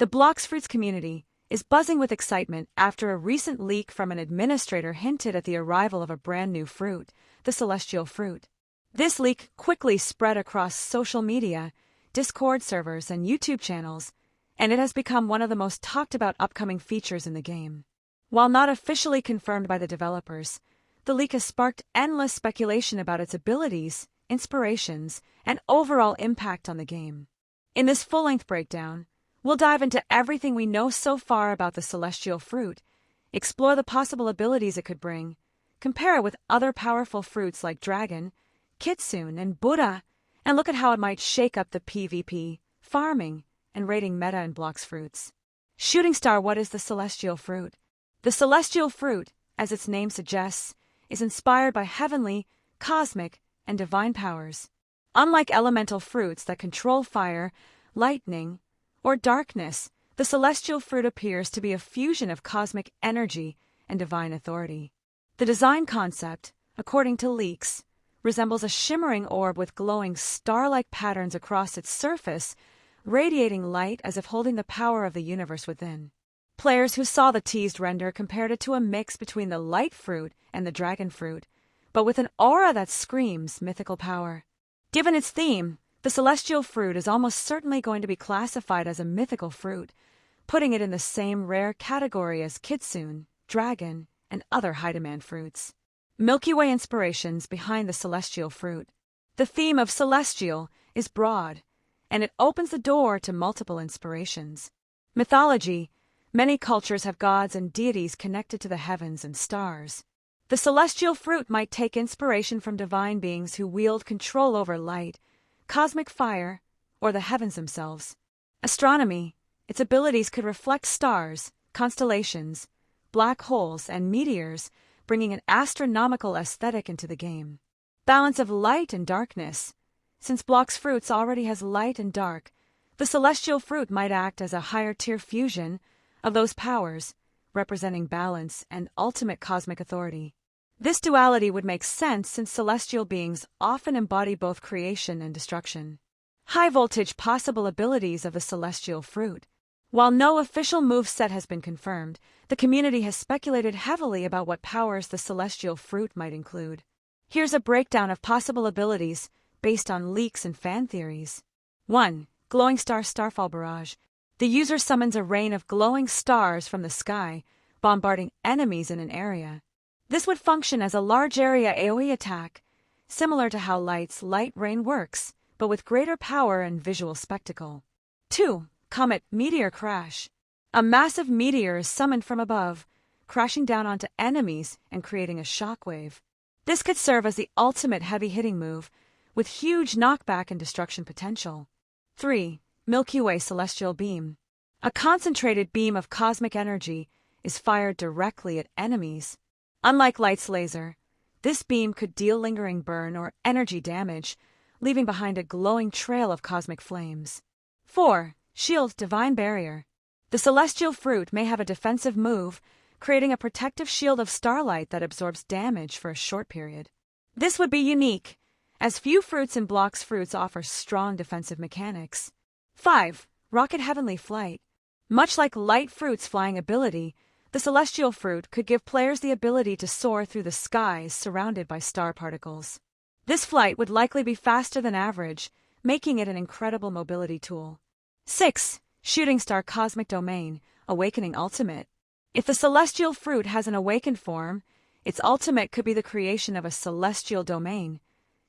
The Blox Fruits community is buzzing with excitement after a recent leak from an administrator hinted at the arrival of a brand new fruit, the celestial fruit. This leak quickly spread across social media, Discord servers, and YouTube channels, and it has become one of the most talked about upcoming features in the game. While not officially confirmed by the developers, the leak has sparked endless speculation about its abilities, inspirations, and overall impact on the game. In this full-length breakdown, we'll dive into everything we know so far about the celestial fruit, explore the possible abilities it could bring, compare it with other powerful fruits like dragon, kitsune, and Buddha, and look at how it might shake up the PvP, farming, and raiding meta in Blox Fruits. Shooting Star. What is the celestial fruit? The celestial fruit, as its name suggests, is inspired by heavenly, cosmic, and divine powers. Unlike elemental fruits that control fire, lightning, or darkness, the celestial fruit appears to be a fusion of cosmic energy and divine authority. The design concept, according to leaks, resembles a shimmering orb with glowing star-like patterns across its surface, radiating light as if holding the power of the universe within. Players who saw the teased render compared it to a mix between the light fruit and the dragon fruit, but with an aura that screams mythical power. Given its theme, the celestial fruit is almost certainly going to be classified as a mythical fruit, putting it in the same rare category as kitsune, dragon, and other high-demand fruits. Milky Way inspirations behind the celestial fruit. The theme of celestial is broad, and it opens the door to multiple inspirations. Mythology. Many cultures have gods and deities connected to the heavens and stars. The celestial fruit might take inspiration from divine beings who wield control over light, cosmic fire, or the heavens themselves. Astronomy. Its abilities could reflect stars, constellations, black holes, and meteors, bringing an astronomical aesthetic into the game. Balance of light and darkness. Since Blox Fruits already has light and dark, the celestial fruit might act as a higher-tier fusion of those powers, representing balance and ultimate cosmic authority. This duality would make sense since celestial beings often embody both creation and destruction. High-voltage possible abilities of the celestial fruit. While no official moveset has been confirmed, the community has speculated heavily about what powers the celestial fruit might include. Here's a breakdown of possible abilities based on leaks and fan theories. 1. Glowing Star Starfall Barrage. The user summons a rain of glowing stars from the sky, bombarding enemies in an area. This would function as a large area AoE attack, similar to how Light's light rain works, but with greater power and visual spectacle. 2. Comet Meteor Crash. A massive meteor is summoned from above, crashing down onto enemies and creating a shockwave. This could serve as the ultimate heavy-hitting move, with huge knockback and destruction potential. 3. Milky Way Celestial Beam. A concentrated beam of cosmic energy is fired directly at enemies. Unlike Light's laser, this beam could deal lingering burn or energy damage, leaving behind a glowing trail of cosmic flames. 4. Shield Divine Barrier. The celestial fruit may have a defensive move, creating a protective shield of starlight that absorbs damage for a short period. This would be unique, as few fruits in Blox Fruits offer strong defensive mechanics. 5. Rocket Heavenly Flight. Much like light fruit's flying ability, the celestial fruit could give players the ability to soar through the skies surrounded by star particles. This flight would likely be faster than average, making it an incredible mobility tool. 6. Shooting Star Cosmic Domain, Awakening Ultimate. If the celestial fruit has an awakened form, its ultimate could be the creation of a celestial domain,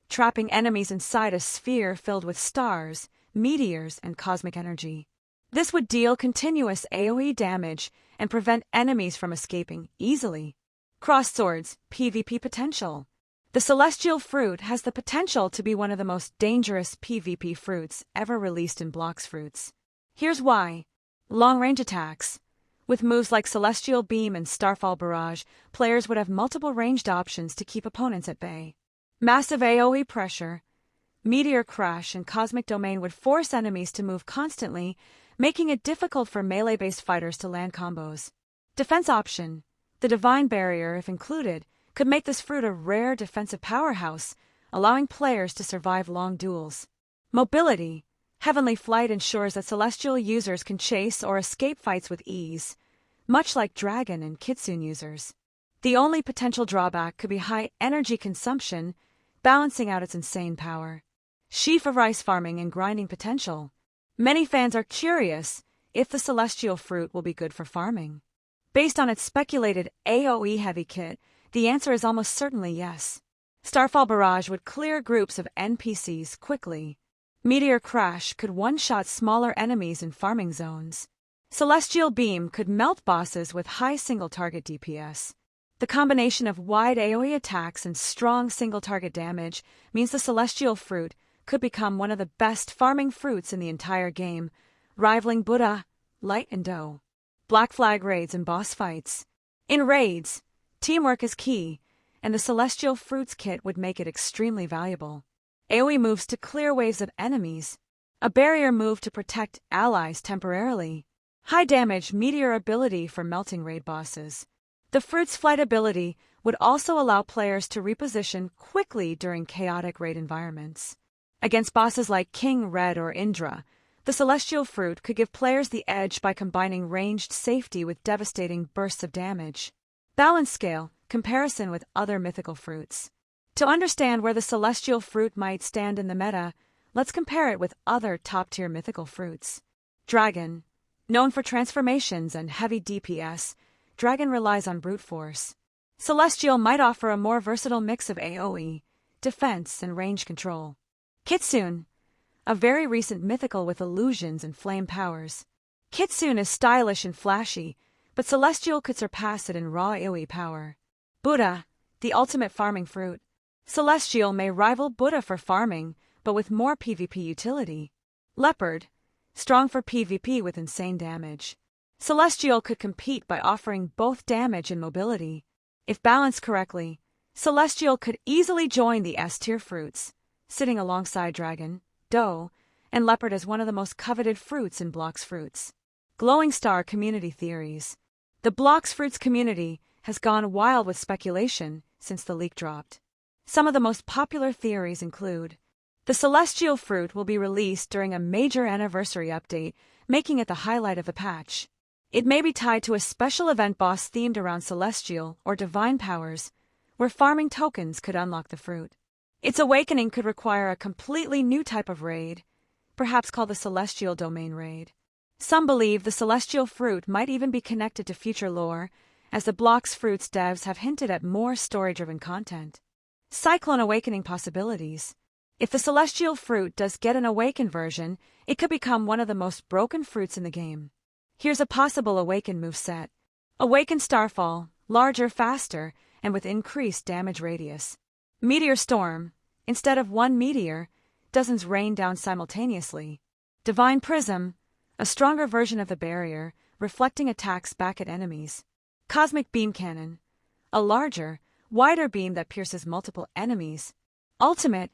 trapping enemies inside a sphere filled with stars, meteors, and cosmic energy. This would deal continuous AoE damage and prevent enemies from escaping easily. Cross Swords PvP Potential. The celestial fruit has the potential to be one of the most dangerous PvP fruits ever released in Blox Fruits. Here's why. Long-range attacks. With moves like Celestial Beam and Starfall Barrage, players would have multiple ranged options to keep opponents at bay. Massive AoE pressure. Meteor Crash and Cosmic Domain would force enemies to move constantly, making it difficult for melee-based fighters to land combos. Defense option. The Divine Barrier, if included, could make this fruit a rare defensive powerhouse, allowing players to survive long duels. Mobility. Heavenly Flight ensures that celestial users can chase or escape fights with ease, much like dragon and kitsune users. The only potential drawback could be high energy consumption, balancing out its insane power. Sheaf of rice farming and grinding potential. Many fans are curious if the celestial fruit will be good for farming. Based on its speculated AoE-heavy kit, the answer is almost certainly yes. Starfall Barrage would clear groups of NPCs quickly. Meteor Crash could one-shot smaller enemies in farming zones. Celestial Beam could melt bosses with high single-target DPS. The combination of wide AoE attacks and strong single-target damage means the Celestial Fruit could become one of the best farming fruits in the entire game, rivaling Buddha, Light, and Dough. Black Flag raids and boss fights. In raids, teamwork is key, and the Celestial Fruits kit would make it extremely valuable. AoE moves to clear waves of enemies. A barrier move to protect allies temporarily. High damage meteor ability for melting raid bosses. The fruit's flight ability would also allow players to reposition quickly during chaotic raid environments. Against bosses like King Red or Indra, the Celestial Fruit could give players the edge by combining ranged safety with devastating bursts of damage. Balance scale, comparison with other mythical fruits. To understand where the Celestial Fruit might stand in the meta, let's compare it with other top-tier mythical fruits. Dragon. Known for transformations and heavy DPS, Dragon relies on brute force. Celestial might offer a more versatile mix of AoE, defense, and range control. Kitsune. A very recent mythical with illusions and flame powers. Kitsune is stylish and flashy, but Celestial could surpass it in raw AoE power. Buddha, the ultimate farming fruit. Celestial may rival Buddha for farming, but with more PvP utility. Leopard, strong for PvP with insane damage. Celestial could compete by offering both damage and mobility. If balanced correctly, Celestial could easily join the S-tier fruits, sitting alongside Dragon, Dough, and Leopard as one of the most coveted fruits in Blox Fruits. Glowing Star community theories. The Blox Fruits community has gone wild with speculation since the leak dropped. Some of the most popular theories include: the Celestial Fruit will be released during a major anniversary update, making it the highlight of the patch. It may be tied to a special event boss themed around celestial or divine powers, where farming tokens could unlock the fruit. Its awakening could require a completely new type of raid, perhaps called the Celestial Domain Raid. Some believe the Celestial Fruit might even be connected to future lore, as the Blox Fruits devs have hinted at more story-driven content. Cyclone Awakening possibilities. If the Celestial Fruit does get an awakened version, it could become one of the most broken fruits in the game. Here's a possible awakened moveset. Awakened Starfall, larger, faster, and with increased damage radius. Meteor Storm. Instead of one meteor, dozens rain down simultaneously. Divine Prism, a stronger version of the barrier, reflecting attacks back at enemies. Cosmic Beam Cannon, a larger, wider beam that pierces multiple enemies. Ultimate,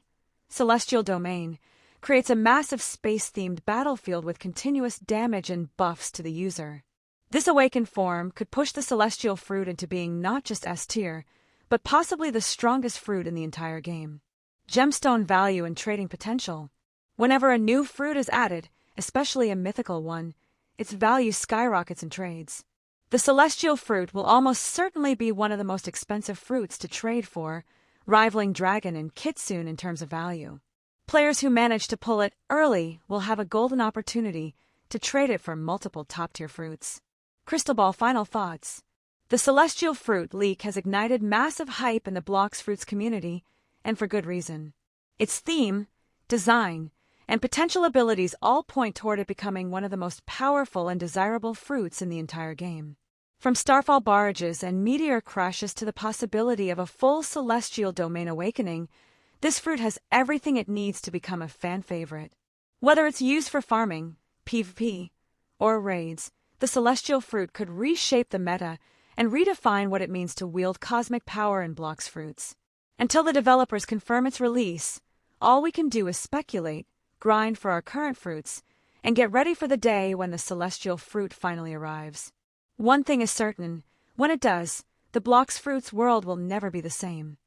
Celestial Domain, creates a massive space-themed battlefield with continuous damage and buffs to the user. This awakened form could push the Celestial Fruit into being not just S-tier, but possibly the strongest fruit in the entire game. Gemstone value and trading potential. Whenever a new fruit is added, especially a mythical one, its value skyrockets in trades. The Celestial Fruit will almost certainly be one of the most expensive fruits to trade for, rivaling Dragon and Kitsune in terms of value. Players who manage to pull it early will have a golden opportunity to trade it for multiple top-tier fruits. Crystal Ball final thoughts. The Celestial Fruit leak has ignited massive hype in the Blox Fruits community, and for good reason. Its theme, design, and potential abilities all point toward it becoming one of the most powerful and desirable fruits in the entire game. From Starfall barrages and meteor crashes to the possibility of a full Celestial Domain awakening, this fruit has everything it needs to become a fan favorite. Whether it's used for farming, PvP, or raids, the Celestial Fruit could reshape the meta and redefine what it means to wield cosmic power in Blox Fruits. Until the developers confirm its release, all we can do is speculate, grind for our current fruits, and get ready for the day when the Celestial Fruit finally arrives. One thing is certain: when it does, the Blox Fruits world will never be the same.